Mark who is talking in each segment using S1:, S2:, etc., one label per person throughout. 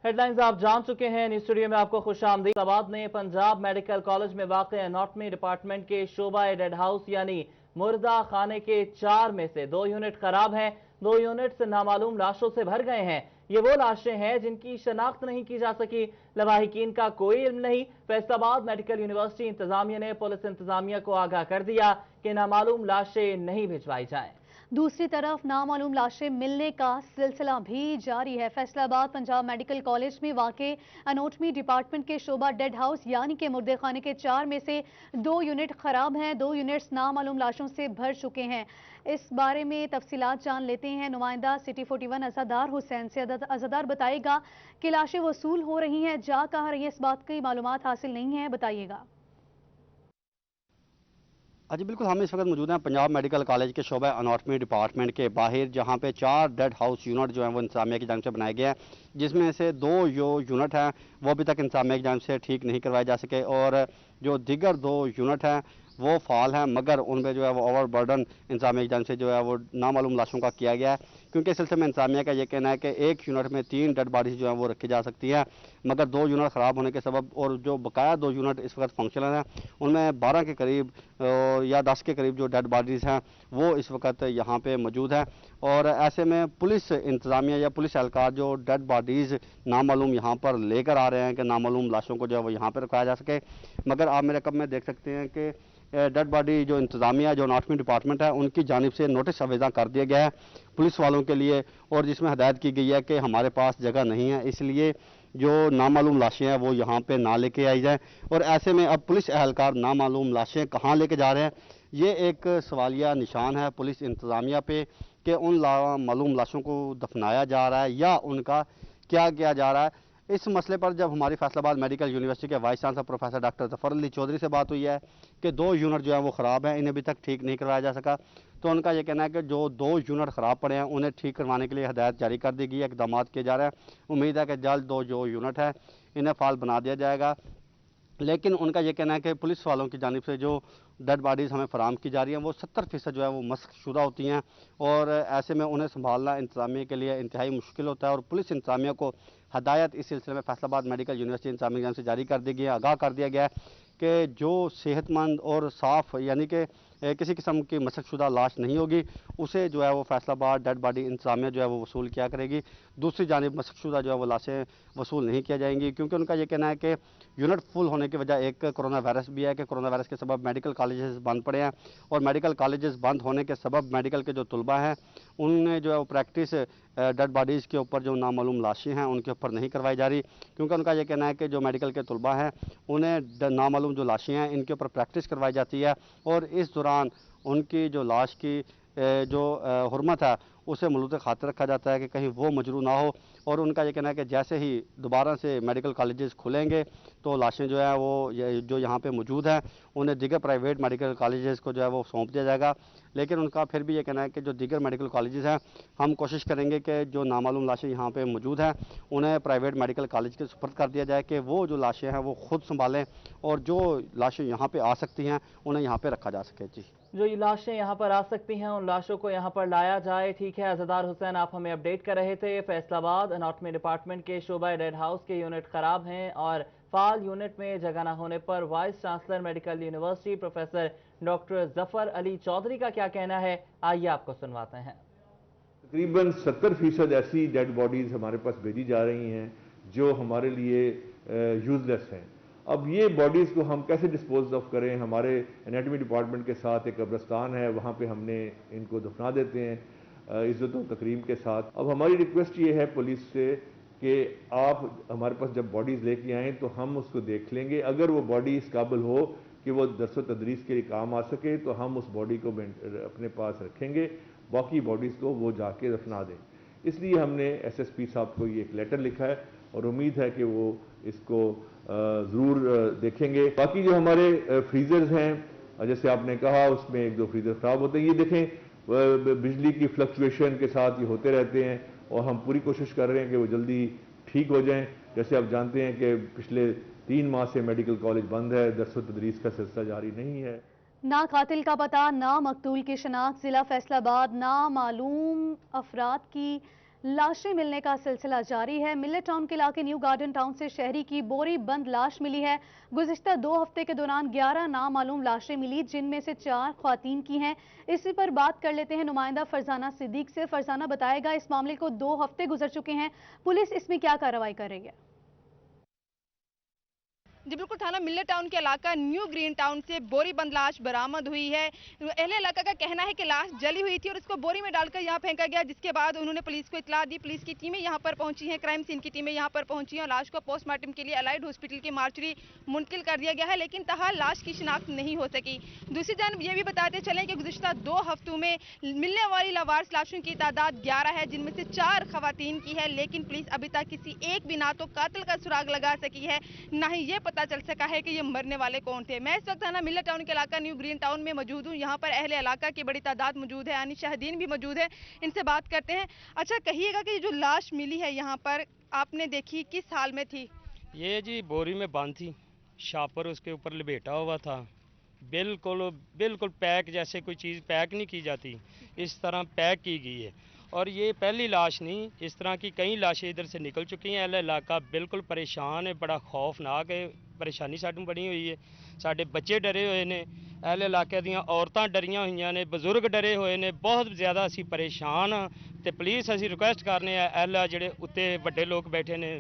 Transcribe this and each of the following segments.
S1: Headlines आप जान चुके हैं। न्यूज़ स्टूडियो में आपको खुशामदीद। फैसलाबाद में पंजाब मेडिकल कॉलेज में वाक़ एनाटॉमी डिपार्टमेंट के शोबा डेड हाउस यानी मुर्दा खाने के 4 में से 2 यूनिट खराब हैं। 2 यूनिट्स नामालूम लाशों से भर गए हैं। ये वो लाशें हैं जिनकी शनाख्त नहीं की जा सकी। लवाहिकीन का कोई इल्म नहीं। फैसलाबाद मेडिकल यूनिवर्सिटी इंतजामिया ने पुलिस इंतजामिया को आगाह कर दिया कि नामालूम लाशें नहीं भिजवाई जाएं।
S2: दूसरी तरफ नामालूम लाशें मिलने का सिलसिला भी जारी है। फैसलाबाद पंजाब मेडिकल कॉलेज में वाक़े एनाटॉमी डिपार्टमेंट के शोबा डेड हाउस यानी कि मुर्दे खाने के 4 में से 2 यूनिट खराब हैं। 2 यूनिट्स नामालूम लाशों से भर चुके हैं। इस बारे में तफसीलात जान लेते हैं नुमाइंदा सिटी 41 अज़ादार हुसैन से। अज़ादार बताइएगा कि लाशें वसूल हो रही हैं, जा कहाँ रही है, इस बात की मालूमात हासिल नहीं है, बताइएगा।
S3: जी बिल्कुल, हम इस वक्त मौजूद हैं पंजाब मेडिकल कॉलेज के शोबा एनाटॉमी डिपार्टमेंट के बाहर, जहां पे 4 डेड हाउस यूनिट जो हैं वो इंतजामिया की जानिब से बनाए गए हैं, जिसमें से 2 जो यूनिट हैं वो अभी तक इंतजामिया की जानिब से ठीक नहीं करवाए जा सके और जो दीगर 2 यूनिट हैं वो फाल हैं, मगर उनमें जो है वो ओवर बर्डन इंतजामिया की जानिब से जो है वो नामालूम लाशों का किया गया है, क्योंकि इस सिलसिले में इंतजामिया का ये कहना है कि एक यूनिट में 3 डेड बॉडीज जो हैं वो रखी जा सकती हैं, मगर 2 यूनिट ख़राब होने के सबब और जो बकाया 2 यूनिट इस वक्त फंक्शनल हैं उनमें 12 के करीब या 10 के करीब जो डेड बॉडीज़ हैं वो इस वक्त यहाँ पे मौजूद हैं। और ऐसे में पुलिस इंतजामिया या पुलिस एहलकार जो डेड बॉडीज़ नामालूम यहाँ पर लेकर आ रहे हैं कि नामालूम लाशों को जो है वो यहाँ पर रखाया जा सके, मगर आप मेरे कब में देख सकते हैं कि डेड बॉडी जो इंतजामिया जो एनाटॉमी डिपार्टमेंट है उनकी जानिब से नोटिस आवेदा कर दिया गया है पुलिस वालों के लिए, और जिसमें हदायत की गई है कि हमारे पास जगह नहीं है, इसलिए जो नामालूम लाशें हैं वो यहाँ पे ना लेके आई जाएं। और ऐसे में अब पुलिस एहलकार नामालूम लाशें कहाँ लेके जा रहे हैं, ये एक सवालिया निशान है पुलिस इंतजामिया पे कि उन नामालूम लाशों को दफनाया जा रहा है या उनका क्या किया जा रहा है। इस मसले पर जब हमारी फैसलाबाद मेडिकल यूनिवर्सिटी के vice chancellor professor doctor Zafar Ali Chaudhry से बात हुई है कि 2 यूनिट जो है वो ख़राब हैं, इन्हें अभी तक ठीक नहीं करवाया जा सका, तो उनका ये कहना है कि जो 2 यूनिट ख़राब पड़े हैं उन्हें ठीक करवाने के लिए हदायत जारी कर दी गई है, इकदाम किए जा रहे हैं। उम्मीद है कि जल्द 2 जो यूनिट है इन्हें फाल बना दिया जाएगा। लेकिन उनका ये कहना है कि पुलिस वालों की जानिब से जो डेड बॉडीज़ हमें फराम की जा रही हैं वो 70% जो है वो मस्क शुदा होती हैं, और ऐसे में उन्हें संभालना इंतजामिया के लिए इंतहाई मुश्किल होता है। और पुलिस इंतजामिया को हदायत इस सिलसिले में फैसलाबाद मेडिकल यूनिवर्सिटी इंतजामिया की जानिब से जारी कर दी गई है, आगाह कर दिया गया है कि जो सेहतमंद और साफ़ यानी कि किसी किस्म की मशक़शुदा लाश नहीं होगी उसे जो है वो फैसलाबाद डेड बॉडी इंतजामिया जो है वो वसूल किया करेगी। दूसरी जानिब मशक़शुदा जो है वो लाशें वसूल नहीं किया जाएंगी, क्योंकि उनका ये कहना है कि यूनिट फुल होने की वजह एक कोरोना वायरस भी है कि कोरोना वायरस के सबब मेडिकल कॉलेजेस बंद पड़े हैं, और मेडिकल कॉलेजेस बंद होने के सबब मेडिकल के जो तलबा हैं उनने जो है वो प्रैक्टिस डेड बॉडीज़ के ऊपर जो नामालूम लाशें हैं उनके ऊपर नहीं करवाई जा रही, क्योंकि उनका ये कहना है कि जो मेडिकल के तलबा हैं उन्हें नामालूम जो लाशें हैं इनके ऊपर प्रैक्टिस करवाई जाती है, और इस दौरान उनकी जो लाश की जो हुर्मत है उसे मलूत खातिर रखा जाता है कि कहीं वो मजरू ना हो। और उनका ये कहना है कि जैसे ही दोबारा से मेडिकल कॉलेजेस खुलेंगे तो लाशें जो है वो जो यहाँ पे मौजूद हैं उन्हें दीगर प्राइवेट मेडिकल कॉलेजेस को जो है वो सौंप दिया जाएगा। लेकिन उनका फिर भी ये कहना है कि जो दीगर मेडिकल कॉलेजेस हैं हम कोशिश करेंगे कि जो नामालूम लाशें यहाँ पे मौजूद हैं उन्हें प्राइवेट मेडिकल कॉलेज के सुपर्द कर दिया जाए कि वो जो लाशें हैं वो खुद संभालें, और जो लाशें यहाँ पे आ सकती हैं उन्हें यहाँ पे रखा जा सके। जी,
S1: जो ये लाशें यहाँ पर आ सकती हैं उन लाशों को यहाँ पर लाया जाए। ठीक है, अज़ादार हुसैन आप हमें अपडेट कर रहे थे। फैसलाबाद एनाटॉमी डिपार्टमेंट के शोबा डेड हाउस के यूनिट खराब हैं और फाल यूनिट में जगह न होने पर vice chancellor medical university professor doctor Zafar Ali Chaudhry का क्या कहना है, आइए आपको सुनवाते हैं।
S4: तकरीबन 70% ऐसी डेड बॉडीज़ हमारे पास भेजी जा रही हैं जो हमारे लिए यूजलेस हैं। अब ये बॉडीज़ को हम कैसे डिस्पोज ऑफ करें? हमारे एनाटॉमी डिपार्टमेंट के साथ एक कब्रिस्तान है, वहाँ पे हमने इनको दफना देते हैं इज़्ज़त और तकरीम के साथ। अब हमारी रिक्वेस्ट ये है पुलिस से कि आप हमारे पास जब बॉडीज़ लेके आएँ तो हम उसको देख लेंगे, अगर वो बॉडी इस काबिल हो कि वो दरस व तदरीस के लिए काम आ सके तो हम उस बॉडी को अपने पास रखेंगे, बाकी बॉडीज़ को वो जाके दफना दें। इसलिए हमने SSP साहब को ये एक लेटर लिखा है और उम्मीद है कि वो इसको ज़रूर देखेंगे। बाकी जो हमारे फ्रीज़र्स हैं जैसे आपने कहा उसमें 1-2 फ्रीज़र ख़राब होते हैं, ये देखें बिजली की फ्लक्चुएशन के साथ ये होते रहते हैं और हम पूरी कोशिश कर रहे हैं कि वो जल्दी ठीक हो जाएं। जैसे आप जानते हैं कि पिछले 3 माह से मेडिकल कॉलेज बंद है, दरस व तदरीस का सिलसिला जारी नहीं है।
S2: ना कातिल का पता, ना मकतूल की शनाख्त, जिला फैसलाबाद ना मालूम अफराद की लाशें मिलने का सिलसिला जारी है। मिलेट टाउन के इलाके न्यू गार्डन टाउन से शहरी की बोरी बंद लाश मिली है। गुज़िश्ता 2 हफ्ते के दौरान 11 नामालूम लाशें मिली, जिनमें से 4 ख्वातीन की हैं। इसी पर बात कर लेते हैं नुमाइंदा फरजाना सिद्दीक से। फरजाना, बताएगा इस मामले को 2 हफ्ते गुजर चुके हैं, पुलिस इसमें क्या कार्रवाई कर रही है?
S5: जी बिल्कुल, थाना मिलेट टाउन के इलाका न्यू ग्रीन टाउन से बोरी बंद लाश बरामद हुई है। अहले इलाका का कहना है कि लाश जली हुई थी और उसको बोरी में डालकर यहाँ फेंका गया, जिसके बाद उन्होंने पुलिस को इतला दी। पुलिस की टीमें यहाँ पर पहुंची हैं, क्राइम सीन की टीमें यहाँ पर पहुंची हैं और लाश को पोस्टमार्टम के लिए अलाइड हॉस्पिटल की मार्चरी मुंतकिल कर दिया गया है, लेकिन तहाल लाश की शिनाख्त नहीं हो सकी। दूसरी जानब ये भी बताते चलें कि गुज़िश्ता 2 हफ्तों में मिलने वाली लावारिस लाशों की तादाद 11 है, जिनमें से 4 खवातीन की है, लेकिन पुलिस अभी तक किसी एक भी ना तो कातिल का सुराग लगा सकी है, ना ही ये पता चल सका है कि ये मरने वाले कौन थे। मैं इस वक्त थाना मिलेट टाउन के इलाका न्यू ग्रीन टाउन में मौजूद हूँ। यहाँ पर अहले इलाका की बड़ी तादाद मौजूद है, यानी शाहिदीन भी मौजूद है, इनसे बात करते हैं। अच्छा, कहिएगा कि जो लाश मिली है यहाँ पर आपने देखी, किस हाल में थी?
S6: ये जी बोरी में बंद थी, शापर उसके ऊपर लपेटा हुआ था, बिल्कुल बिल्कुल पैक, जैसे कोई चीज़ पैक नहीं की जाती इस तरह पैक की गई है। और ये पहली लाश नहीं, इस तरह की कई लाशें इधर से निकल चुकी हैं। अहले इलाका बिल्कुल परेशान है, बड़ा खौफनाक है, परेशानी साडू बनी हुई है। साडे बच्चे डरे हुए ने, अहले इलाके दियां औरतां डरियां हुई ने, बजुर्ग डरे हुए ने, बहुत ज़्यादा असी परेशान हाँ। ते पुलिस असी रिक्वेस्ट करने अहला जिहड़े उत्ते वड्डे लोग बैठे ने,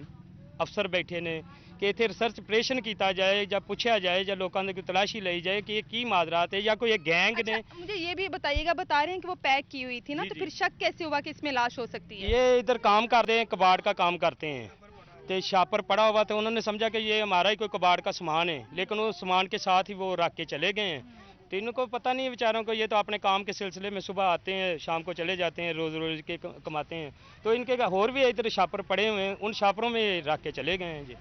S6: अफसर बैठे ने, कि इत्थे रिसर्च ऑपरेशन किया जाए या पूछा जाए या लोगों की तलाशी ली जाए कि ये की माजरात है या कोई गैंग ने।
S5: मुझे ये भी बताइएगा, बता रहे हैं कि वो पैक की हुई थी ना, तो फिर शक कैसे हुआ कि इसमें लाश हो सकती है?
S6: ये इधर काम करते हैं, कबाड़ का काम करते हैं, तो शापर पड़ा हुआ था, उन्होंने समझा कि ये हमारा ही कोई कबाड़ का सामान है, लेकिन वो सामान के साथ ही वो रख के चले गए हैं। तो इनको पता नहीं बेचारों को, ये तो अपने काम के सिलसिले में सुबह आते हैं, शाम को चले जाते हैं, रोज़ रोज़ के कमाते हैं। तो इनके और भी इधर शापर पड़े हुए हैं, उन शापरों में रख के चले गए हैं जी।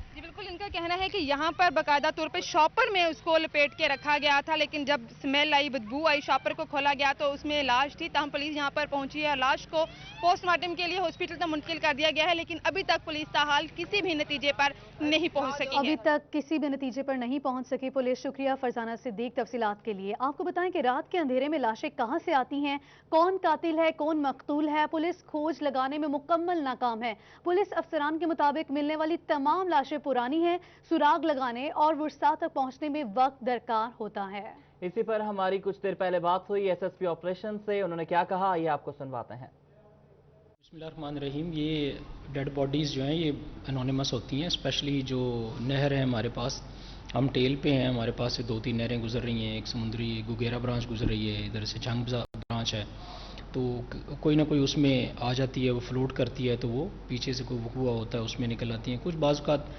S5: जी बिल्कुल, इनका कहना है कि यहाँ पर बाकायदा तौर पे शॉपर में उसको लपेट के रखा गया था, लेकिन जब स्मेल आई, बदबू आई, शॉपर को खोला गया तो उसमें लाश थी। तमाम पुलिस यहाँ पर पहुंची है और लाश को पोस्टमार्टम के लिए हॉस्पिटल तक मुंतकिल कर दिया गया है, लेकिन अभी तक पुलिस ताहाल किसी भी नतीजे पर नहीं पहुँच सकी।
S2: अभी तक किसी भी नतीजे पर नहीं पहुंच सकी पुलिस। शुक्रिया फरजाना सिद्दीक तफसीलात के लिए। आपको बताएं कि रात के अंधेरे में लाशें कहां से आती हैं, कौन कातिल है, कौन मकतूल है, पुलिस खोज लगाने में मुकम्मल नाकाम है। पुलिस अफसरान के मुताबिक मिलने वाली तमाम लाशें पुरानी हैं, सुराग लगाने और वुर्सा तक पहुंचने में वक्त दरकार होता है।
S1: इसी पर हमारी कुछ देर पहले बात हुई एसएसपी ऑपरेशन से, उन्होंने क्या कहा ये आपको सुनवाते हैं।
S7: बिस्मिल्लाहिर्रहमानिर्रहीम। ये डेड बॉडीज़ जो हैं ये एनोनिमस होती हैं, स्पेशली जो नहर है हमारे पास, हम टेल पे हैं, हमारे पास से 2-3 नहरें गुजर रही हैं, एक समुद्री गुगेरा ब्रांच गुजर रही है, इधर से झंग ब्रांच है, तो कोई ना कोई उसमें आ जाती है, वो फ्लोट करती है, तो वो पीछे से कोई वकूआ होता है उसमें निकल आती हैं। कुछ बाज़ औक़ात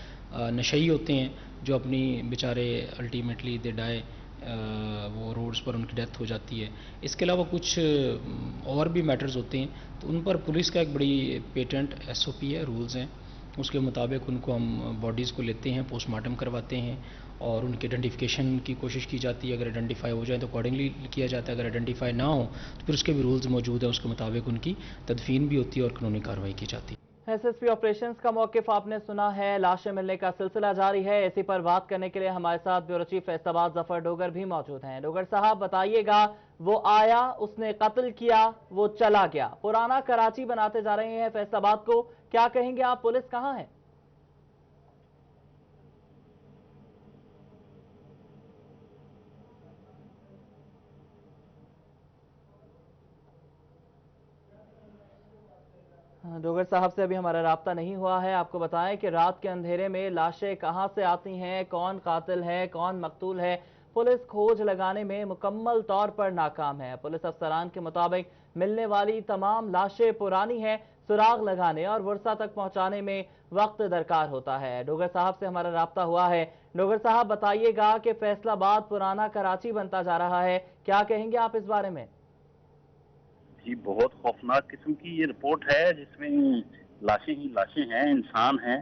S7: नशई होते हैं जो अपनी बेचारे अल्टीमेटली दे डाई, वो रोड्स पर उनकी डेथ हो जाती है। इसके अलावा कुछ और भी मैटर्स होते हैं, तो उन पर पुलिस का एक बड़ी पेटेंट SOP है, रूल्स हैं, उसके मुताबिक उनको हम बॉडीज़ को लेते हैं, पोस्टमार्टम करवाते हैं और उनके आइडेंटिफिकेशन की कोशिश की जाती है। अगर आइडेंटिफाई हो जाए तो अकॉर्डिंगली किया जाता है, अगर आइडेंटिफाई ना हो तो फिर उसके भी रूल्स मौजूद है, उसके मुताबिक उनकी तदफीन भी होती है और कानूनी कार्रवाई की जाती है।
S1: एसएसपी ऑपरेशंस का मौक़िफ़ आपने सुना है, लाशें मिलने का सिलसिला जारी है। इसी पर बात करने के लिए हमारे साथ ब्यूरो चीफ फैसलाबाद जफर डोगर भी मौजूद हैं। डोगर साहब, बताइएगा, वो आया, उसने कत्ल किया, वो चला गया, पुराना कराची बनाते जा रहे हैं फैसलाबाद को, क्या कहेंगे आप, पुलिस कहां है? डोगर साहब से अभी हमारा राब्ता नहीं हुआ है। आपको बताएं कि रात के अंधेरे में लाशें कहां से आती हैं, कौन कातिल है, कौन मकतूल है, पुलिस खोज लगाने में मुकम्मल तौर पर नाकाम है। पुलिस अफसरान के मुताबिक मिलने वाली तमाम लाशें पुरानी हैं, सुराग लगाने और वर्षा तक पहुंचाने में वक्त दरकार होता है। डोगर साहब से हमारा राब्ता हुआ है। डोगर साहब, बताइएगा कि फैसलाबाद पुराना कराची बनता जा रहा है, क्या कहेंगे आप इस बारे में?
S8: जी, बहुत खौफनाक किस्म की ये रिपोर्ट है, जिसमें लाशें ही लाशें हैं, इंसान हैं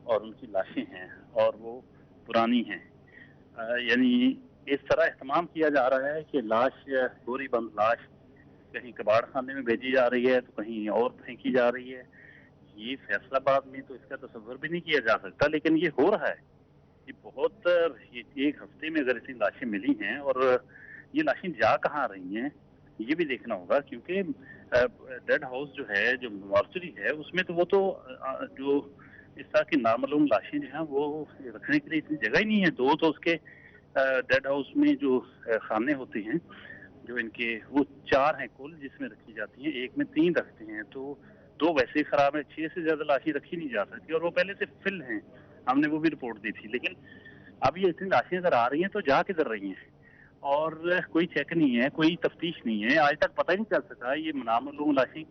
S8: और उनकी लाशें हैं और वो पुरानी हैं। यानी इस तरह एहतमाम किया जा रहा है कि लाश, बोरी बंद लाश कहीं कबाड़ खाने में भेजी जा रही है तो कहीं और फेंकी जा रही है। ये फैसलाबाद में तो इसका तस्वर भी नहीं किया जा सकता, लेकिन ये हो रहा है। ये बहुत, एक हफ्ते में अगर इतनी लाशें मिली हैं और ये लाशें जा कहाँ रही हैं ये भी देखना होगा, क्योंकि डेड हाउस जो है, जो मॉर्चरी है, उसमें तो वो तो जो इस तरह की नामालूम लाशें जो हैं वो रखने के लिए इतनी जगह ही नहीं है। दो तो उसके डेड हाउस में जो खाने होते हैं, जो इनके, वो 4 हैं कुल जिसमें रखी जाती हैं, एक में 3 रखते हैं, तो 2 वैसे ही खराब है। 6 से ज्यादा लाशें रखी नहीं जा सकती और वो पहले से फिल हैं, हमने वो भी रिपोर्ट दी थी। लेकिन अब ये इतनी लाशें अगर आ रही हैं तो जा किधर रही हैं, और कोई चेक नहीं है, कोई तफ्तीश नहीं है। आज तक पता ही नहीं चल सका ये नामालूम लाशें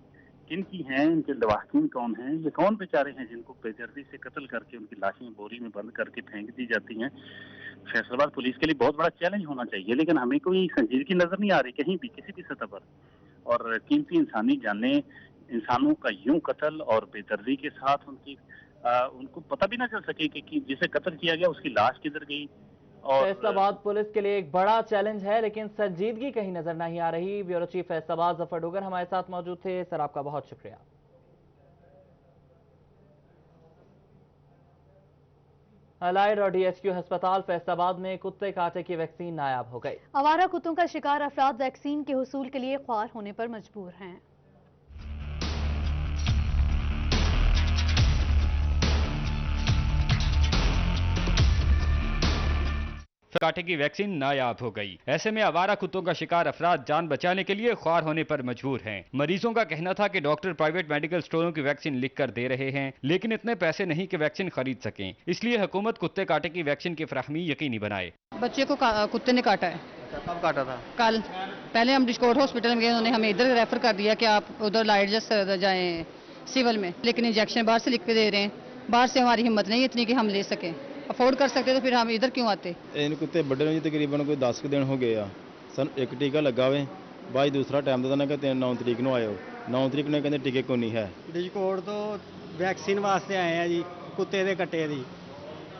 S8: किन की हैं, इनके लवाहकीन कौन हैं, ये कौन बेचारे हैं जिनको बेदर्दी से कत्ल करके उनकी लाशें बोरी में बंद करके फेंक दी जाती हैं। फैसलाबाद पुलिस के लिए बहुत बड़ा चैलेंज होना चाहिए, लेकिन हमें कोई संजीदगी नजर नहीं आ रही कहीं भी, किसी भी सतह पर। और कीमती इंसानी जानें, इंसानों का यूं कत्ल और बेदर्दी के साथ उनको पता भी ना चल सके कि जिसे कत्ल किया गया उसकी लाश किधर गई। और
S1: फैसलाबाद पुलिस के लिए एक बड़ा चैलेंज है, लेकिन संजीदगी कहीं नजर नहीं आ रही। ब्यूरो चीफ फैसलाबाद जफर डोगर हमारे साथ मौजूद थे। सर, आपका बहुत शुक्रिया। अलाइड और DHQ अस्पताल फैसलाबाद में कुत्ते काटे की वैक्सीन नायाब हो गई।
S2: आवारा कुत्तों का शिकार अफराद वैक्सीन के हुसूल के लिए ख्वार होने पर मजबूर हैं।
S9: काटे की वैक्सीन नायाब हो गई। ऐसे में आवारा कुत्तों का शिकार अफराद जान बचाने के लिए ख्वार होने पर मजबूर हैं। मरीजों का कहना था कि डॉक्टर प्राइवेट मेडिकल स्टोरों की वैक्सीन लिख कर दे रहे हैं, लेकिन इतने पैसे नहीं कि वैक्सीन खरीद सकें। इसलिए हुकूमत कुत्ते काटे की वैक्सीन की फराहमी यकीनी बनाए।
S10: बच्चे को कुत्ते ने काटा है।
S3: कब काटा था?
S10: कल। पहले हम डिस्कोर्ट हॉस्पिटल में गए, उन्होंने हमें इधर रेफर कर दिया कि आप उधर लाइट जस्ट जाएं सिविल में, लेकिन इंजेक्शन बाहर से लिख के दे रहे हैं। बाहर से हमारी हिम्मत नहीं इतनी कि हम ले सकें, अफोर्ड कर सकते तो फिर हम इधर क्यों आते।
S11: इन कुत्ते बड़े जी तकरीबन कोई 10 दिन हो गए आ। सन एक टीका लगा वे, बाई दूसरा टाइम तो ना कहते 9 तरीक ਨੂੰ ਆਇਓ। 9 ਤਰੀਕ ਨੂੰ ਕਹਿੰਦੇ ਟੀਕੇ ਕੋਈ ਨਹੀਂ ਹੈ।
S12: ਡਿਜਕੋਟ ਤੋਂ ਵੈਕਸੀਨ ਵਾਸਤੇ ਆਏ ਆ ਜੀ, ਕੁੱਤੇ ਦੇ ਕੱਟੇ ਦੀ,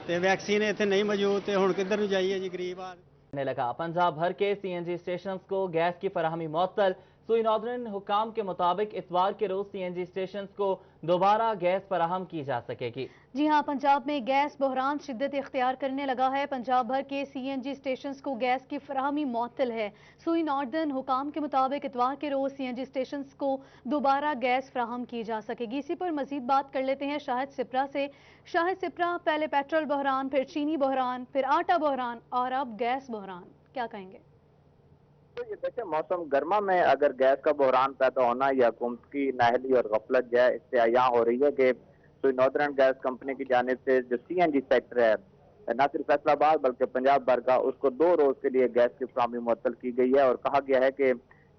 S12: ਤੇ ਵੈਕਸੀਨ ਇੱਥੇ ਨਹੀਂ ਮੌਜੂਦ, ਤੇ ਹੁਣ ਕਿੱਧਰ ਨੂੰ ਜਾਈਏ ਜੀ ਗਰੀਬ ਆਦमी।
S1: लगा पंजाब भर के CNG स्टेशन को गैस की फराहमी मुअत्तल। सुई नॉर्दर्न हुकाम के मुताबिक इतवार के रोज CNG स्टेशन को दोबारा गैस फराहम की जा सकेगी।
S2: जी हां, पंजाब में गैस बहरान शिद्दत इख्तियार करने लगा है। पंजाब भर के CNG स्टेशंस को गैस की फराहमी मुअत्तल है। सुई नॉर्दर्न हुकाम के मुताबिक इतवार के रोज CNG स्टेशंस को दोबारा गैस फराहम की जा सकेगी। इसी पर मजीद बात कर लेते हैं शाहिद सिप्रा से। शाहिद सिप्रा, पहले पेट्रोल बहरान, फिर चीनी बहरान, फिर आटा बहरान और अब गैस बहरान, क्या कहेंगे?
S13: ये देखिए, मौसम गर्मा में अगर गैस का बहरान पैदा होना या हुकूमत की नाहली और गफलत जो है इससे आया हो रही है कि सुई नॉर्दर्न गैस कंपनी की जानिब से जो CNG सेक्टर है, न सिर्फ फैसलाबाद बल्कि पंजाब भर का, उसको 2 रोज के लिए गैस की फराहमी मुअत्तल की गई है। और कहा गया है कि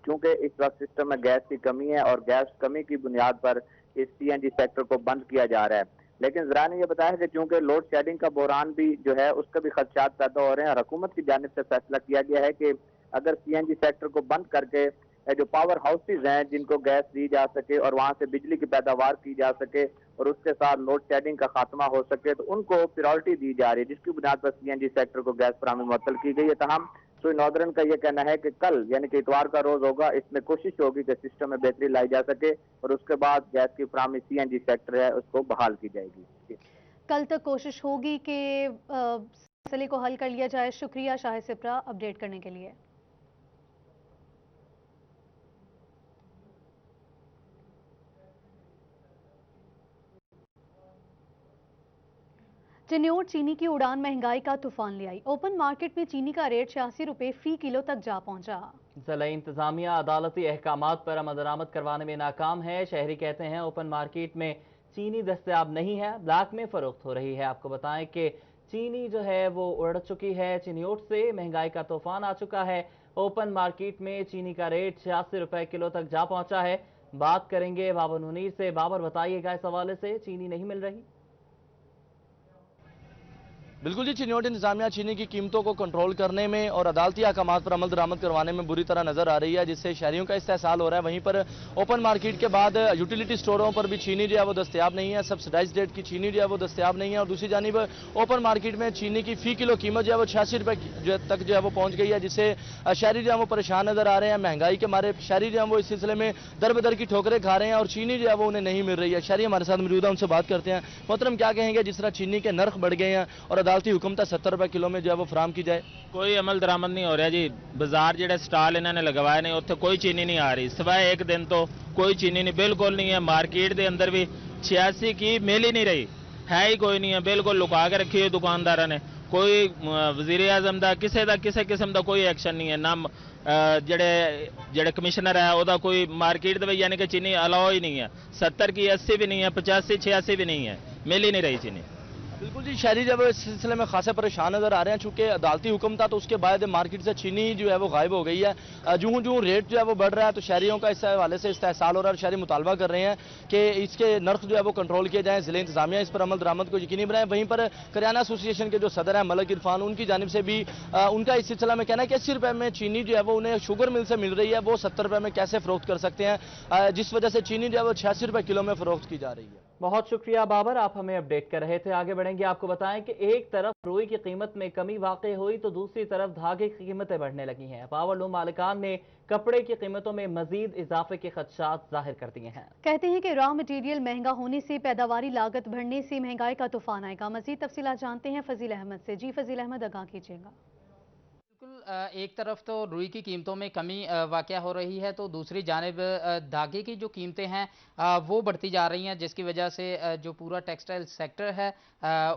S13: क्योंकि इस वक्त सिस्टम में गैस की कमी है और गैस कमी की बुनियाद पर इस CNG सेक्टर को बंद किया जा रहा है। लेकिन जरा ने यह बताया है कि चूंकि लोड शेडिंग का बहरान भी जो है उसका भी खदशात पैदा हो रहे हैं और हुकूमत की जानिब से फैसला किया गया है कि अगर CNG सेक्टर को बंद करके जो पावर हाउसेज हैं जिनको गैस दी जा सके और वहां से बिजली की पैदावार की जा सके और उसके साथ लोड शेडिंग का खात्मा हो सके, तो उनको प्रायोरिटी दी जा रही है, जिसकी बुनियाद पर CNG सेक्टर को गैस फराहमी मुअत्तल की गई है। तमाम सुई नॉर्दर्न का यह कहना है कि कल यानी कि इतवार का रोज होगा, इसमें कोशिश होगी कि सिस्टम में बेहतरी लाई जा सके और उसके बाद गैस की फराहमी CNG सेक्टर है उसको बहाल की जाएगी।
S2: कल तक कोशिश होगी कि मसले को हल कर लिया जाए। शुक्रिया शाहिद सिप्रा अपडेट करने के लिए। चिन्योट चीनी की उड़ान महंगाई का तूफान ले आई। ओपन मार्केट में चीनी का रेट 86 रुपए फी किलो तक जा पहुंचा।
S1: जिला इंतजामिया अदालती अहकामात पर अमल दरामद करवाने में नाकाम है। शहरी कहते हैं ओपन मार्केट में चीनी दस्तयाब नहीं है, ब्लैक में फरोख्त हो रही है। आपको बताएं कि चीनी जो है वो उड़ चुकी है। चिन्योट से महंगाई का तूफान आ चुका है। ओपन मार्केट में चीनी का रेट 86 रुपए किलो तक जा पहुंचा है। बात करेंगे बाबर मुनीर से। बाबर, बताइएगा इस हवाले से, चीनी नहीं मिल रही?
S14: बिल्कुल जी, चिन्योट इंतजामिया चीनी की कीमतों को कंट्रोल करने में और अदालती अहकामात पर अमल दरामद करवाने में बुरी तरह नजर आ रही है, जिससे शहरियों का इस्तेहसाल हो रहा है। वहीं पर ओपन मार्केट के बाद यूटिलिटी स्टोरों पर भी चीनी जो है वो दस्तयाब नहीं है। सब्सिडाइज रेट की चीनी जो है वो दस्तयाब नहीं है। और दूसरी जानिब ओपन मार्केट में चीनी की फी किलो कीमत जो है वो 86 रुपए तक जो है वो पहुंच गई है, जिससे शहरी जो है वो परेशान नजर आ रहे हैं। महंगाई के मारे शहरी जो है वो इस सिलसिले में दर बदर की ठोकरें खा रहे हैं और चीनी जो है वो उन्हें नहीं मिल रही है। शहरी हमारे साथ मौजूद है, उनसे बात करते हैं। मोहतरम, क्या कहेंगे, जिस तरह चीनी के नर्ख बढ़ गए हैं और अदालती हुक्म था 70 रुपए किलो में जो है वो फराम की जाए?
S15: कोई अमल दरामद नहीं हो रहा जी। बाजार जेड़ा स्टाल इन्होंने लगवाए ने उत्थे कोई चीनी नहीं आ रही, सिवाय एक दिन तो कोई चीनी नहीं, बिल्कुल नहीं है। मार्केट के अंदर भी 86 की मिल ही नहीं रही, है ही कोई नहीं है, बिल्कुल लुका के रखी है दुकानदार ने। कोई वजीर आजम का किसी किस्म का कोई एक्शन नहीं है, ना जेड़े कमिश्नर है ਉਹਦਾ कोई मार्केट ਦੇ यानी कि चीनी अलाउ ही नहीं है। 70 की 80 भी नहीं है, 85 86 भी नहीं है, मिल ही नहीं रही चीनी।
S14: बिल्कुल जी, शहरी जब इस सिलसिले में खासे परेशान नजर आ रहे हैं, चूंकि अदालती हुक्म था तो उसके बाद मार्केट से चीनी जो है वो गायब हो गई है। जूं जूं रेट जो है वो बढ़ रहा है तो शहरियों का इस हवाले से इस्तेहसाल हो रहा है और शहरी मुतालबा कर रहे हैं कि इसके नर्ख जो है वो कंट्रोल किए जाएं, जिले इंतजामिया इस पर अमल दरामद को यकीनी बनाएं। वहीं पर करियाना एसोसिएशन के जो सदर हैं मलिक इरफान, उनकी जानिब से भी उनका इस सिलसिला में कहना है कि 80 रुपए में चीनी जो है वो उन्हें शुगर मिल से मिल रही है, वो 70 रुपए में कैसे फरोख्त कर सकते हैं, जिस वजह से चीनी जो है वो 86 रुपए किलो में फरोख्त की जा रही है।
S1: बहुत शुक्रिया बाबर, आप हमें अपडेट कर रहे थे। आगे बढ़ेंगे, आपको बताएं कि एक तरफ रुई की कीमत में कमी वाक़ई हुई तो दूसरी तरफ धागे की कीमतें बढ़ने लगी हैं। पावरलूम मालिकान ने कपड़े की कीमतों में मजीद इजाफे के खदशात जाहिर कर दिए हैं।
S2: कहते हैं कि रॉ मटीरियल महंगा होने से पैदावारी लागत बढ़ने से महंगाई का तूफान आएगा। मजीद तफसीलात जानते हैं फजील अहमद से। जी फजील अहमद, आगाह कीजिएगा।
S16: एक तरफ तो रुई की कीमतों में कमी वाक़या हो रही है तो दूसरी जानिब धागे की जो कीमतें हैं वो बढ़ती जा रही हैं, जिसकी वजह से जो पूरा टेक्सटाइल सेक्टर है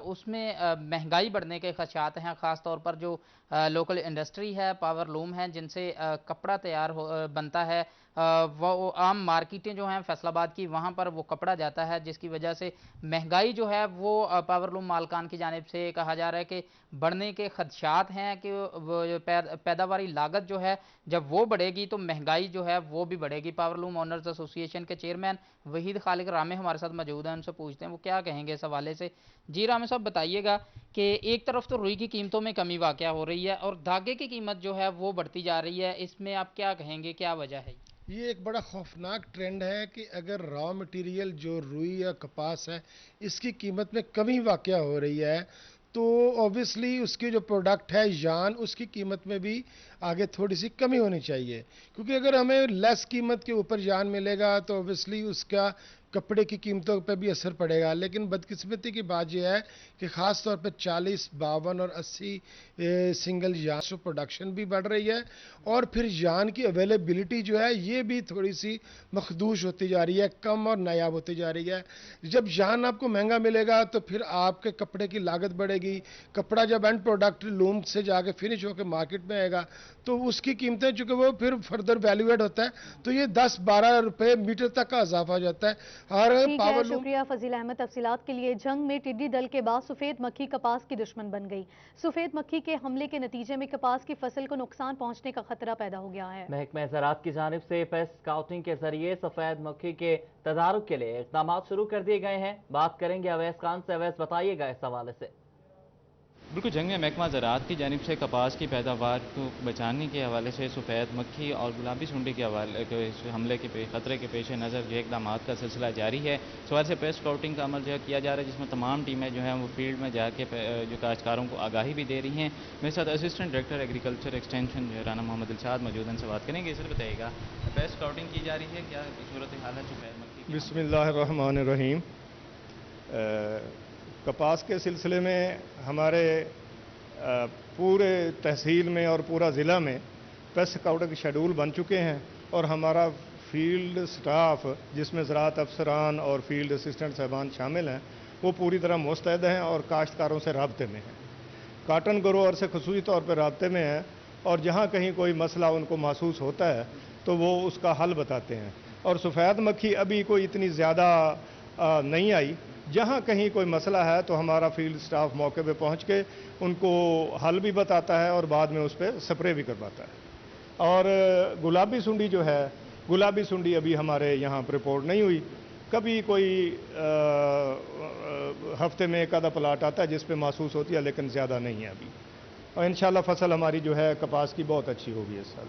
S16: उसमें महंगाई बढ़ने के खदशात हैं। ख़ास तौर पर जो लोकल इंडस्ट्री है, पावरलूम है, जिनसे कपड़ा तैयार बनता है, वो आम मार्केटें जो हैं फैसलाबाद की, वहाँ पर वो कपड़ा जाता है, जिसकी वजह से महंगाई जो है वो पावरलूम मालकान की जानिब से कहा जा रहा है कि बढ़ने के खदशात हैं कि पैदावारी लागत जो है जब वो बढ़ेगी तो महंगाई जो है वो भी बढ़ेगी। पावरलूम ओनर्स एसोसिएशन के चेयरमैन वहीद खालिक रामे हमारे साथ मौजूद हैं, उनसे पूछते हैं वो क्या कहेंगे इस हवाले से। जी रामे साहब, बताइएगा कि एक तरफ तो रुई की कीमतों में कमी वाक़या हो रही है और धागे की कीमत जो है वो बढ़ती जा रही है, इसमें आप क्या कहेंगे, क्या वजह है?
S17: ये एक बड़ा खौफनाक ट्रेंड है कि अगर रॉ मटेरियल जो रुई या कपास है इसकी कीमत में कमी वाक़या हो रही है तो ऑब्वियसली उसके जो प्रोडक्ट है यान, उसकी कीमत में भी आगे थोड़ी सी कमी होनी चाहिए, क्योंकि अगर हमें लेस कीमत के ऊपर यान मिलेगा तो ऑब्वियसली उसका कपड़े की कीमतों पर भी असर पड़ेगा। लेकिन बदकिस्मती की बात यह है कि ख़ास तौर पर 40, 52 और 80 सिंगल यान से प्रोडक्शन भी बढ़ रही है और फिर यान की अवेलेबिलिटी जो है ये भी थोड़ी सी मखदूश होती जा रही है, कम और नायाब होती जा रही है। जब यान आपको महंगा मिलेगा तो फिर आपके कपड़े की लागत बढ़ेगी। कपड़ा जब एंड प्रोडक्ट लूम से जाके फिनिश होकर मार्केट में आएगा तो उसकी कीमतें चूँकि वो फिर फर्दर वैल्यूएड होता है तो ये 10-12 रुपये मीटर तक का इजाफा हो जाता है।
S2: शुक्रिया फजील अहमद तफसीलात के लिए। जंग में टिड्डी दल के बाद सफेद मक्खी कपास की दुश्मन बन गई। सफेद मक्खी के हमले के नतीजे में कपास की फसल को नुकसान पहुंचने का खतरा पैदा हो गया है।
S1: महकमा ज़राअत की जानिब से पेस्ट स्काउटिंग के जरिए सफेद मक्खी के तदारुक के लिए इक़दाम शुरू कर दिए गए हैं। बात करेंगे अवैस खान से। अवैस, बताइएगा इस हवाले से।
S18: बिल्कुल, जंग में महकमा ज़राअत की जानिब से कपास की पैदावार को बचाने के हवाले से सफ़ेद मक्खी और गुलाबी सुंडी के हवाले हमले के खतरे के पेश नज़र जो इक़दाम का सिलसिला जारी है। सवाल से पेस्ट स्काउटिंग का अमल जो है किया जा रहा है, जिसमें तमाम टीमें जो हैं वो फील्ड में जाके जो काश्तकारों को आगाही भी दे रही हैं। मेरे साथ assistant director agriculture extension Rana Mohammad Irshad मौजूद हैं, से बात करेंगे। सर बताइएगा, पेस्ट स्काउटिंग की जा रही है, क्या सूरत हाल है सफ़ेद मक्खी?
S19: बिस्मिल्लाहिर्रहमानिर्रहीम। कपास के सिलसिले में हमारे पूरे तहसील में और पूरा ज़िला में पेस्ट स्काउटिंग शेड्यूल बन चुके हैं और हमारा फील्ड स्टाफ, जिसमें ज़राअत अफसरान और फील्ड असिस्टेंट साहबान शामिल हैं, वो पूरी तरह मुस्तैद हैं और काश्तकारों से राब्ते में हैं। काटन ग्रोअर से ख़ुसूसी तौर पर राब्ते में हैं और जहाँ कहीं कोई मसला उनको महसूस होता है तो वो उसका हल बताते हैं। और सफ़ेद मक्खी अभी कोई इतनी ज़्यादा नहीं आई। जहाँ कहीं कोई मसला है तो हमारा फील्ड स्टाफ मौके पे पहुँच के उनको हल भी बताता है और बाद में उस पर स्प्रे भी करवाता है। और गुलाबी सुंडी जो है, गुलाबी सुंडी अभी हमारे यहाँ पर रिपोर्ट नहीं हुई। कभी कोई हफ्ते में एक आधा प्लाट आता है जिस पे महसूस होती है, लेकिन ज़्यादा नहीं है अभी। और इंशाल्लाह फसल हमारी जो है कपास की बहुत अच्छी होगी इस साल।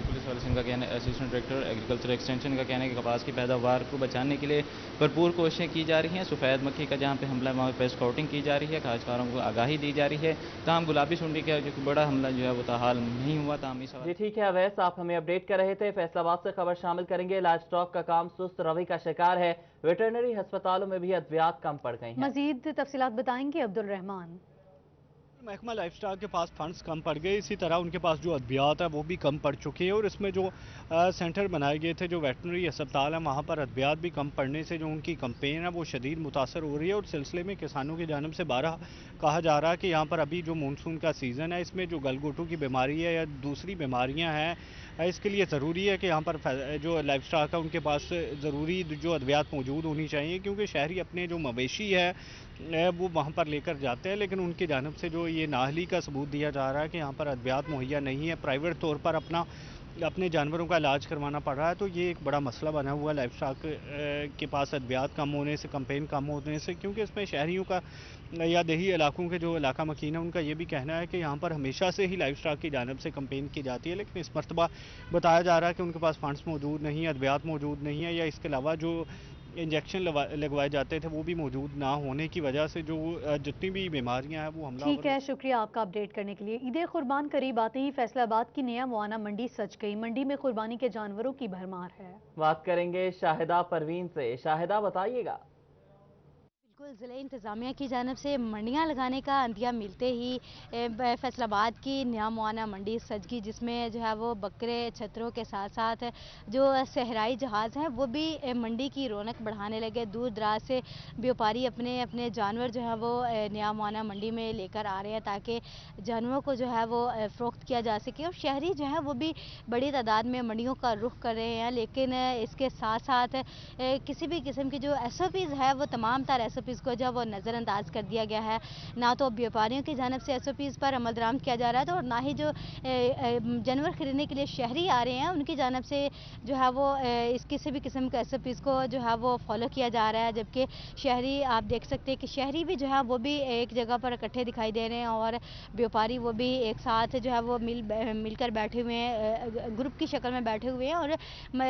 S18: पुलिस वाले से इनका कहना है, असिस्टेंट डायरेक्टर एग्रीकल्चर एक्सटेंशन का कहना है कि कपास की पैदावार को बचाने के लिए भरपूर कोशिशें की जा रही हैं। सफ़ेद मक्खी का जहाँ पे हमला है वहाँ पे स्काउटिंग की जा रही है, काश्तकारों को आगाही दी जा रही है। ताहम गुलाबी सुंडी का जो बड़ा हमला जो है वो ताहाल नहीं हुआ। ताहम इस
S1: जी ठीक है अवैस, आप हमें अपडेट कर रहे थे। फैसलाबाद से खबर शामिल करेंगे। लाइव स्टॉक का काम सुस्त रवि का शिकार है। वेटरनरी अस्पतालों में भी अद्वियात कम पड़ गई हैं।
S2: मजीद तफसीलात बताएंगे अब्दुल रहमान।
S20: महकमा लाइफ स्टाइल के पास फंड्स कम पड़ गए, इसी तरह उनके पास जो अद्वियात है वो भी कम पड़ चुके हैं और इसमें जो सेंटर बनाए गए थे, जो वेटनरी अस्पताल है, वहाँ पर अद्वियात भी कम पड़ने से जो उनकी कंपेन है वो शदीद मुतासर हो रही है। और सिलसिले में किसानों की जानिब से बारह कहा जा रहा है कि यहाँ पर अभी जो मानसून का सीज़न है इसमें जो गलगोटू की बीमारी है या दूसरी बीमारियाँ हैं, इसके लिए ज़रूरी है कि यहाँ पर जो लाइफ स्टॉक है उनके पास ज़रूरी जो अद्वियात मौजूद होनी चाहिए, क्योंकि शहरी अपने जो मवेशी है वो वहाँ पर लेकर जाते हैं, लेकिन उनकी जानिब से जो ये नाअहली का सबूत दिया जा रहा है कि यहाँ पर अद्वियात मुहैया नहीं है, प्राइवेट तौर पर अपने जानवरों का इलाज करवाना पड़ रहा है। तो ये एक बड़ा मसला बना हुआ है लाइफ स्टॉक के पास अद्वियात कम होने से, कंपेन कम होने से, क्योंकि इसमें शहरियों का या देही इलाकों के जो इलाका मकीन है उनका ये भी कहना है कि यहाँ पर हमेशा से ही लाइफ स्टॉक की जानिब से कंपेन की जाती है, लेकिन इस मरतबा बताया जा रहा है कि उनके पास फंड्स मौजूद नहीं है, अद्वियात मौजूद नहीं है, या इसके अलावा जो इंजेक्शन लगवाए जाते थे वो भी मौजूद ना होने की वजह से जो जितनी भी बीमारियां हैं वो हमला।
S2: ठीक है, शुक्रिया आपका अपडेट करने के लिए। ईद कुर्बान करीब आते ही फैसलाबाद की नया मुआना मंडी सज गई। मंडी में कुर्बानी के जानवरों की भरमार है। बात करेंगे शाहिदा परवीन से। शाहिदा बताइएगा।
S21: बिल्कुल, ज़िले इंतज़ामिया की जानब से मंडियाँ लगाने का अंदिया मिलते ही फैसलाबाद की नया मुआना मंडी सजगी, जिसमें जो है वो बकरे छतरों के साथ साथ जो सहराई जहाज़ हैं वो भी मंडी की रौनक बढ़ाने लगे। दूर दराज से व्यापारी अपने अपने जानवर जो है वो नया मुआना मंडी में लेकर आ रहे हैं ताकि जानवरों को जो है वो फ़रोख्त किया जा सके। और शहरी जो है वो भी बड़ी तादाद में मंडियों का रुख कर रहे हैं, लेकिन इसके साथ साथ किसी भी किस्म की जो SOPs है वो तमाम तर SOPs को जो वो नज़रअंदाज कर दिया गया है। ना तो व्यापारियों की जानब से SOPs पर अमल दरामद किया जा रहा है, तो और ना ही जो जानवर खरीदने के लिए शहरी आ रहे हैं उनकी जानब से जो है वो इस किसी भी किस्म के SOPs को जो है वो फॉलो किया जा रहा है। जबकि शहरी आप देख सकते हैं कि शहरी भी जो है वो भी एक जगह पर इकट्ठे दिखाई दे रहे हैं और व्यापारी वो भी एक साथ जो है वो मिलकर बैठे हुए हैं, ग्रुप की शक्ल में बैठे हुए हैं। और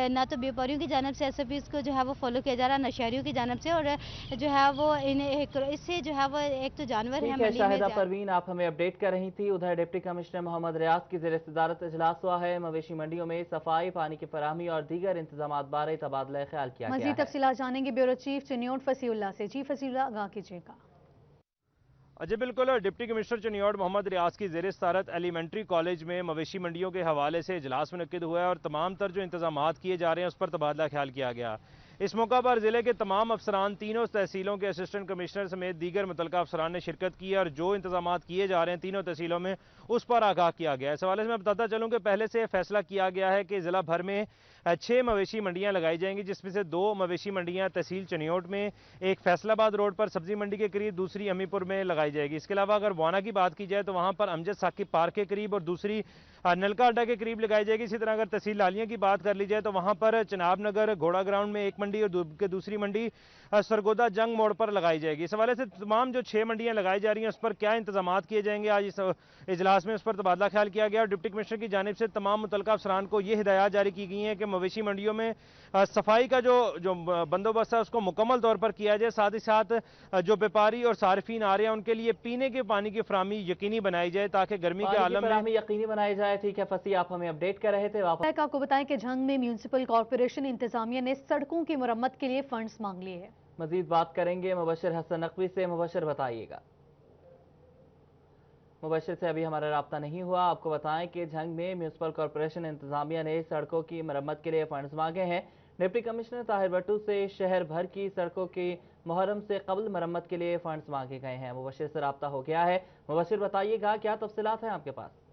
S21: ना तो व्यापारियों की जानब से SOPs को जो है वो फॉलो किया जा रहा है, ना शहरियों की जानब से। और जो है वो इससे जो है वो एक तो जानवर है।
S1: शाहिदा परवीन आप हमें अपडेट कर रही थी। उधर डिप्टी कमिश्नर मोहम्मद रियाज की ज़ेर सदारत इजलास हुआ है। मवेशी मंडियों में सफाई, पानी की फराहमी और दीगर इंतजाम बारे तबादला ख्याल किया गया है।
S2: मज़ीद तफसीलात जानेंगे ब्यूरो चीफ चिन्योट फसीउल्लाह से। जी फसीउल्लाह, आगाह कीजिएगा।
S22: जी बिल्कुल, डिप्टी कमिश्नर चिन्योट मोहम्मद रियाज की ज़ेर सदारत एलिमेंट्री कॉलेज में मवेशी मंडियों के हवाले से इजलास मुनक्किद हुआ है और तमाम तर जो इंतजाम किए जा रहे हैं उस पर तबादला ख्याल किया गया। इस मौका पर ज़िले के तमाम अफसरान, तीनों तहसीलों के असिस्टेंट कमिश्नर समेत दीगर मुतल्लिका अफसरान ने शिरकत की और जो इंतजाम किए जा रहे हैं तीनों तहसीलों में उस पर आगाह किया गया। इस हवाले से मैं बताता चलूँ कि पहले से फैसला किया गया है कि ज़िला भर में 6 मवेशी मंडियाँ लगाई जाएंगी, जिसमें से 2 मवेशी मंडियाँ तहसील चनियोट में, एक फैसलाबाद रोड पर सब्जी मंडी के करीब, दूसरी अमीपुर में लगाई जाएगी। इसके अलावा अगर वाना की बात की जाए तो वहाँ पर अमजद साकिब पार्क के करीब और दूसरी नलका अड्डा के करीब लगाई जाएगी। इसी तरह अगर तहसील लालिया की बात कर ली जाए तो वहाँ पर चनाब नगर घोड़ा ग्राउंड में एक मंडी और दूसरी मंडी सरगोदा जंग मोड़ पर लगाई जाएगी। इस हवाले से तमाम जो 6 मंडियाँ लगाई जा रही हैं उस पर क्या इंतजाम किए जाएंगे, आज इस इजलास में उस पर तबादला ख्याल किया गया। और डिप्टी कमिश्नर की जानिब से तमाम मुतल्लिका अफसरान को ये हिदायत जारी की गई हैं कि मवेशी मंडियों में सफाई का जो बंदोबस्त है उसको मुकम्मल तौर पर किया जाए। साथ ही साथ जो व्यापारी और सार्फिन आ रहे हैं उनके लिए पीने के पानी की फराहमी यकीनी बनाई जाए ताकि गर्मी के आलम में
S1: यकीनी बनाई जाए। ठीक है फसी, आप हमें अपडेट कर रहे थे।
S2: आपको बताएं कि झंग में म्यूनिसिपल कॉर्पोरेशन इंतजामिया ने सड़कों की मरम्मत के लिए फंड्स मांग लिए हैं।
S1: मजीद बात करेंगे मुबशिर हसन नकवी से। मुबशिर बताइएगा। मुबशिर से अभी हमारा राब्ता नहीं हुआ। आपको बताएं कि झंग में म्यूनिसिपल कॉर्पोरेशन इंतजामिया ने सड़कों की मरम्मत के लिए फंड्स मांगे हैं। डिप्टी कमिश्नर ताहिर भट्टू से शहर भर की सड़कों की मुहर्रम से कबल मरम्मत के लिए फंड्स मांगे गए हैं। मुबशिर से राब्ता हो गया है। मुबशिर बताइएगा क्या तफसीलात हैं आपके पास।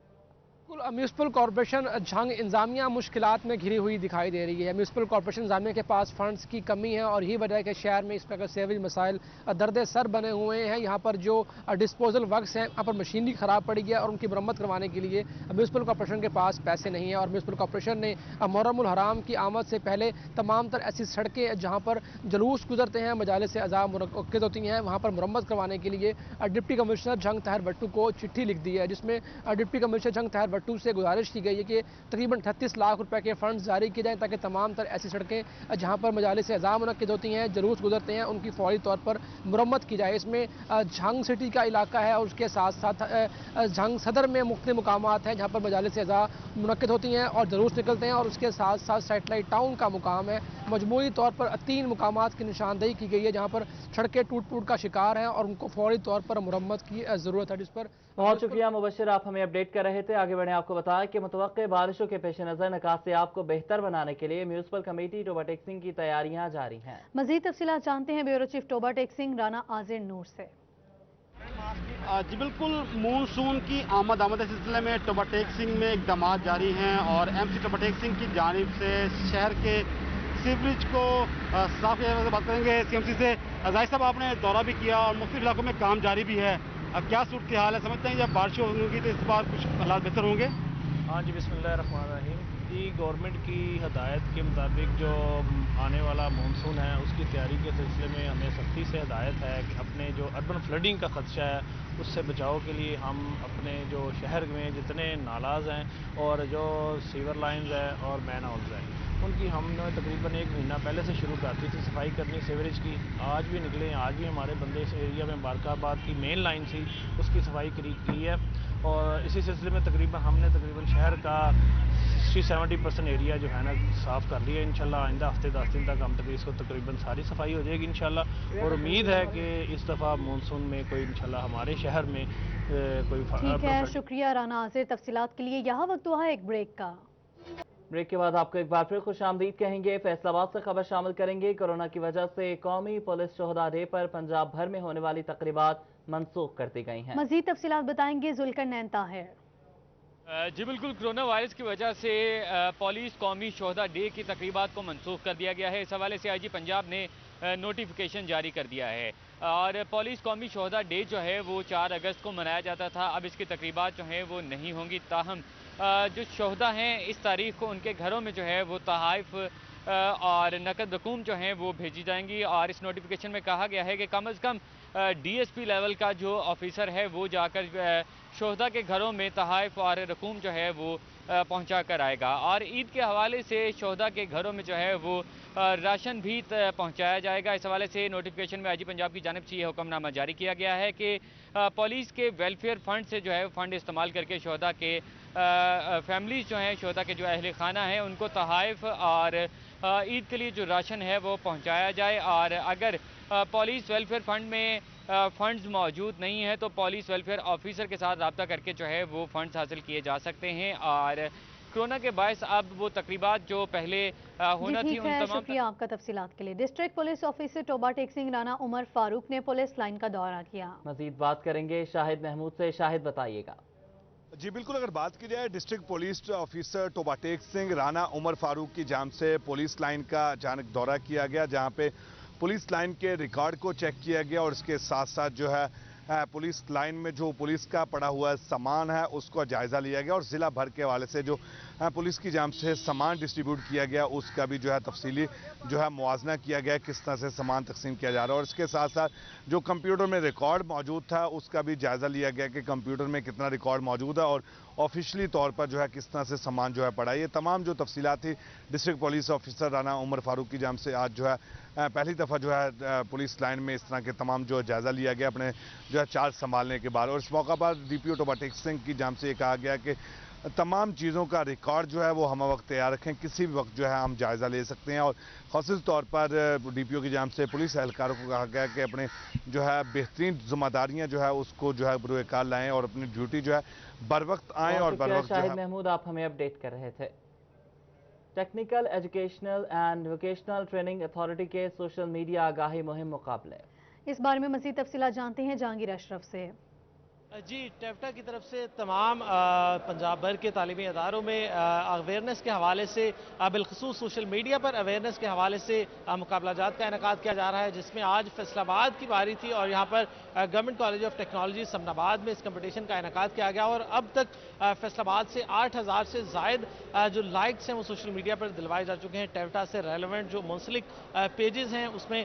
S23: म्यूनिसिपल कॉर्पोरेशन झंग इंतजामिया मुश्किलात में घिरी हुई दिखाई दे रही है। म्यूनिसिपल कॉर्पोरेशन इंतजामिया के पास फंड्स की कमी है और यही वजह है कि शहर में इस प्रकार सेवेज मसाइल दर्द सर बने हुए हैं। यहाँ पर जो डिस्पोजल वर्क्स हैं वहाँ पर मशीनरी ख़राब पड़ी है और उनकी मरम्मत करवाने के लिए म्यूनिसिपल कॉर्पोरेशन के पास पैसे नहीं है। और म्यूनिसिपल कॉर्पोरेशन ने मुहर्रमुल हराम की आमद से पहले तमाम तर ऐसी सड़कें जहाँ पर जुलूस गुजरते हैं, मजालिस अज़ा मुनक्किद होती हैं, वहाँ पर मरम्मत करवाने के लिए डिप्टी कमिश्नर झंग ताहिर भट्टू को चिट्ठी लिख दी है, जिसमें deputy commissioner Jhang Tahir number 2 से गुजारिश की गई है कि तकरीबन 38 लाख रुपए के फंड जारी किए जाएँ ताकि तमाम तर ऐसी सड़कें जहाँ पर मजालिस अज़ा मुनक्किद होती हैं, जुलूस गुजरते हैं, उनकी फौरी तौर पर मुरम्मत की जाए। इसमें झंग सिटी का इलाका है और उसके साथ साथ झंग सदर में मुख्तलिफ मुकामात हैं जहाँ पर मजालिस अज़ा मुनक्किद होती हैं और जुलूस निकलते हैं, और उसके साथ साथ सैटेलाइट टाउन का मुकाम है। मजमूई तौर पर 3 मुकामात की निशानदेही की गई है जहाँ पर सड़कें टूट का शिकार हैं और उनको फौरी तौर पर मुरम्मत की ज़रूरत है, जिस पर
S1: बहुत शुक्रिया मुबशिर, आप हमें अपडेट कर रहे थे। आगे बढ़े, आपको बताया कि मुतवक्के बारिशों के पेश नज़र निकासियाब को बेहतर बनाने के लिए म्यूनसिपल कमेटी टोबा टेक्सिंग की तैयारियां जारी हैं।
S2: मजीद तफसीलात जानते हैं ब्यूरो चीफ टोबा टेक्सिंग राना आजिर नूर से।
S3: जी बिल्कुल, मानसून की आमद के सिलसिले में टोबा टेक्सिंग में इकदाम जारी हैं और एमसी टोबा टेक्सिंग की जानिब से शहर के सीवरेज को साफ किया जाने की बात करेंगे सीएमसी से। जाहिर साहब, आपने दौरा भी किया और मुख्तलिफ इलाकों में काम जारी भी है, क्या सूरत हाल है? समझते हैं जब बारिश होंगी तो इस बार कुछ हालात बेहतर होंगे?
S22: हाँ जी, बिस्मिल्लाहिर्रहमानिर्रहीम। जी, गवर्नमेंट की हदायत के मुताबिक जो आने वाला मानसून है उसकी तैयारी के सिलसिले में हमें सख्ती से हदायत है कि अपने जो अर्बन फ्लडिंग का खदशा है उससे बचाव के लिए हम अपने जो शहर में जितने नालाज हैं और जो सीवर लाइन्स हैं और मैन होल्स हैं उनकी हमने तकरीबन 1 महीना पहले से शुरू कर दी थी सफाई करनी सीवरेज की। आज भी निकले हैं, आज भी हमारे बंदे इस एरिया में बारकाबाद की मेन लाइन थी उसकी सफाई की है और इसी सिलसिले में हमने तकरीबन शहर का 60-70% एरिया जो है ना साफ़ कर लिया। इंशाल्लाह आइंदा हफ्ते 10 दिन तक हम इसको तकरीबन सारी सफाई हो जाएगी इंशाल्लाह, और उम्मीद है कि इस दफ़ा मानसून में कोई इंशाल्लाह हमारे शहर में कोई
S2: ठीक है, शुक्रिया राना आजिर तफसीलात के लिए। यहाँ वक्त हुआ है एक ब्रेक का।
S1: ब्रेक के बाद आपको एक बार फिर खुशामदीद कहेंगे। फैसलाबाद से खबर शामिल करेंगे। कोरोना की वजह से कौमी पुलिस शोहदा डे पर पंजाब भर में होने वाली तकरीबात मनसूख कर दी गई हैं।
S2: मजीद तफसीलात बताएंगे जुल्कर नैन ताहिर।
S9: जी बिल्कुल, कोरोना वायरस की वजह से पुलिस कौमी शोहदा डे की तकरीबात को मनसूख कर दिया गया है। इस हवाले से आईजी पंजाब ने नोटिफिकेशन जारी कर दिया है और पुलिस कौमी शोहदा डे जो है वो 4 अगस्त को मनाया जाता था। अब इसकी तकरीबात जो हैं वो नहीं होंगी, ताहम जो शोहदा हैं इस तारीख को उनके घरों में जो है वो तहाइफ और नकद रकूम जो हैं वो भेजी जाएंगी। और इस नोटिफिकेशन में कहा गया है कि कम अज़ कम डीएसपी लेवल का जो ऑफिसर है वो जाकर शोहदा के घरों में तहाइफ और रकूम जो है वो पहुंचा कर आएगा। और ईद के हवाले से शोहदा के घरों में जो है वो राशन भी पहुंचाया जाएगा। इस हवाले से नोटिफिकेशन में आईजी पंजाब की जानिब से ये हुक्मनामा जारी किया गया है कि पुलिस के वेलफेयर फंड से जो है फंड इस्तेमाल करके शोहदा के फैमिलीज जो हैं, शोहदा के जो अहले खाना हैं उनको तहाइफ और ईद के लिए जो राशन है वो पहुंचाया जाए। और अगर पुलिस वेलफेयर फंड में फंड्स मौजूद नहीं है तो पुलिस वेलफेयर ऑफिसर के साथ रब्ता करके जो है वो फंड्स हासिल किए जा सकते हैं। और कोरोना के बायस अब वो तकरीबात जो पहले होना थी उन तमाम।
S2: शुक्रिया आपका तफसीलात के लिए। District police officer Toba Tek Singh Rana Umar Farooq ने पुलिस लाइन का दौरा किया।
S1: मजीद बात करेंगे शाहिद महमूद से। शाहिद, बताइएगा।
S4: जी बिल्कुल, अगर बात की जाए district police officer Toba Tek Singh Rana Umar Farooq की जानिब से पुलिस लाइन का अचानक दौरा किया गया, जहां पे पुलिस लाइन के रिकॉर्ड को चेक किया गया और इसके साथ साथ जो है पुलिस लाइन में जो पुलिस का पड़ा हुआ सामान है उसको जायज़ा लिया गया और ज़िला भर के हवाले से जो पुलिस की जानिब से सामान डिस्ट्रीब्यूट किया गया उसका भी जो है तफसीली जो है मुआजना किया गया किस तरह से सामान तकसीम किया जा रहा है। और इसके साथ साथ जो कंप्यूटर में रिकॉर्ड मौजूद था उसका भी जायज़ा लिया गया कि कंप्यूटर में कितना रिकॉर्ड मौजूद है और ऑफिशियली तौर पर जो है किस तरह से सामान जो है पड़ा है। ये तमाम जो तफसीलात थी district police officer Rana Umar Farooq की जानिब से आज जो है पहली दफ़ा जो है पुलिस लाइन में इस तरह के तमाम जो जायज़ा लिया गया अपने जो है चार्ज संभालने के बाद। और इस मौका पर डीपीओ टोबा टेक्सिंग की जानिब से ये कहा गया कि तमाम चीज़ों का रिकॉर्ड जो है वो हम वक्त तैयार रखें, किसी भी वक्त जो है हम जायज़ा ले सकते हैं। और ख़ास तौर पर डीपीओ की जानिब से पुलिस एहलकारों को कहा गया कि अपने जो है बेहतरीन जिम्मेदारियां जो है उसको जो है बुरुएकार लाएँ और अपनी ड्यूटी जो है बर वक्त आएँ और बर वक्त।
S1: शाहिद महमूद, आप हमें अपडेट कर रहे थे। Technical educational and vocational training authority के सोशल मीडिया आगाही मुहिम मुकाबले।
S2: इस बारे में मज़ीद तफसीलात जानते हैं जहांगीर अशरफ से।
S5: जी, टेफ्टा की तरफ से तमाम पंजाब भर के तालीमी अदारों में अवेयरनेस के हवाले से बिलखसूस सोशल मीडिया पर अवेयरनेस के हवाले से मुकाबला जात का इनेकाद किया जा रहा है, जिसमें आज फैसलाबाद की बारी थी और यहाँ पर government college of technology Samanabad में इस कंपटीशन का इनेकाद किया गया। और अब तक फैसलाबाद से 8000 से जायद जो लाइक्स हैं वो सोशल मीडिया पर दिलवाए जा चुके हैं। टेफ्टा से रेलेवेंट जो मुंसलिक पेजेस हैं उसमें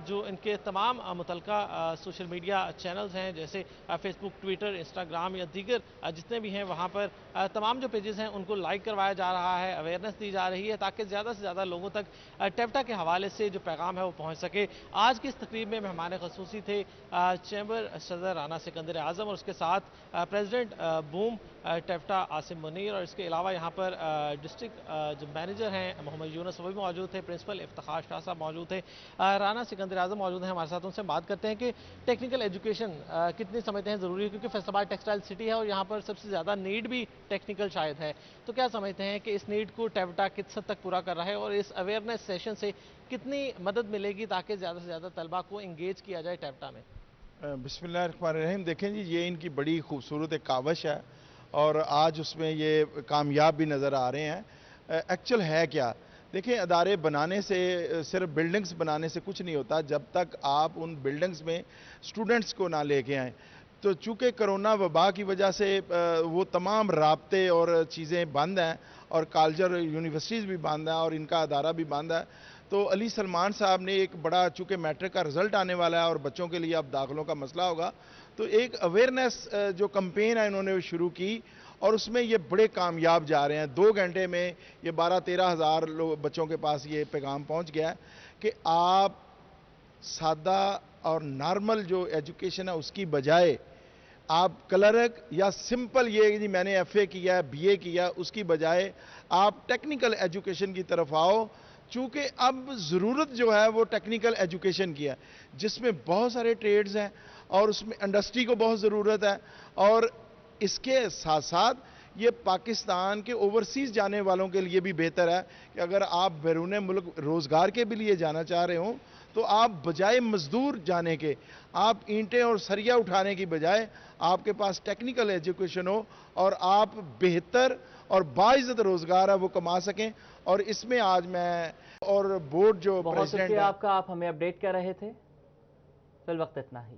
S5: जो इनके तमाम मुतलका सोशल मीडिया चैनल्स हैं जैसे फेसबुक ट्विटर, इंस्टाग्राम या दीगर जितने भी हैं वहाँ पर तमाम जो पेजेस हैं उनको लाइक करवाया जा रहा है, अवेयरनेस दी जा रही है ताकि ज़्यादा से ज़्यादा लोगों तक टेप्टा के हवाले से जो पैगाम है वो पहुँच सके। आज की इस तकरीब में मेहमान खसूसी थे चैम्बर सदर राना सिकंदर आज़म और उसके साथ प्रेसिडेंट बूम टेप्टा आसिम मुनीर, और इसके अलावा यहाँ पर डिस्ट्रिक्ट जो मैनेजर हैं मोहम्मद यूनुस वो भी मौजूद थे, प्रिंसिपल इफ्तिखार शाह साहब मौजूद थे, राना सिकंदर आज़म मौजूद हैं हमारे साथ। उनसे बात करते हैं कि टेक्निकल एजुकेशन कितनी समझते हैं ज़रूरी है, क्योंकि फैसलाबाद टेक्सटाइल सिटी है और यहाँ पर सबसे ज़्यादा नीड भी टेक्निकल शायद है। तो क्या समझते हैं कि इस नीड को टेप्टा किस हद तक पूरा कर रहा है और इस अवेयरनेस सेशन से कितनी मदद मिलेगी ताकि ज़्यादा से ज़्यादा तलबा को इंगेज किया जाए टेप्टा में?
S11: बिस्मिल्लाहिर्रहमानिर्रहीम। देखें जी, ये इनकी बड़ी खूबसूरत एक कावश है और आज उसमें ये कामयाब भी नज़र आ रहे हैं। एक्चुअल है क्या, देखिए अदारे बनाने से, सिर्फ बिल्डिंग्स बनाने से कुछ नहीं होता जब तक आप उन बिल्डिंग्स में स्टूडेंट्स को ना लेके आएँ। तो चूँकि कोरोना वबा की वजह से वो तमाम राब्ते और चीज़ें बंद हैं और कॉलेज और यूनिवर्सिटीज़ भी बंद हैं और इनका अदारा भी बंद है, तो अली सलमान साहब ने एक बड़ा, चूँकि मैट्रिक का रिज़ल्ट आने वाला है और बच्चों के लिए अब दाखिलों का मसला होगा, तो एक अवेयरनेस जो कैंपेन है इन्होंने शुरू की और उसमें ये बड़े कामयाब जा रहे हैं। 2 घंटे में ये 12-13 हज़ार बच्चों के पास ये पैगाम पहुंच गया है कि आप सादा और नॉर्मल जो एजुकेशन है उसकी बजाय आप क्लर्क या सिंपल ये जी मैंने एफए किया, बीए किया, उसकी बजाय आप टेक्निकल एजुकेशन की तरफ आओ। चूँकि अब ज़रूरत जो है वो टेक्निकल एजुकेशन की है, जिसमें बहुत सारे ट्रेड्स हैं और उसमें इंडस्ट्री को बहुत ज़रूरत है। और इसके साथ साथ ये पाकिस्तान के ओवरसीज़ जाने वालों के लिए भी बेहतर है कि अगर आप बैरून मुल्क रोज़गार के भी लिए जाना चाह रहे हो तो आप बजाय मजदूर जाने के, आप ईंटें और सरिया उठाने की बजाय आपके पास टेक्निकल एजुकेशन हो और आप बेहतर और बाइज्जत रोज़गार है वो कमा सकें। और इसमें आज मैं और बोर्ड जो
S1: बहुत
S11: प्रेसिडेंट
S1: शुक्रिया आपका, आप हमें अपडेट कर रहे थे। फिल वक्त इतना ही।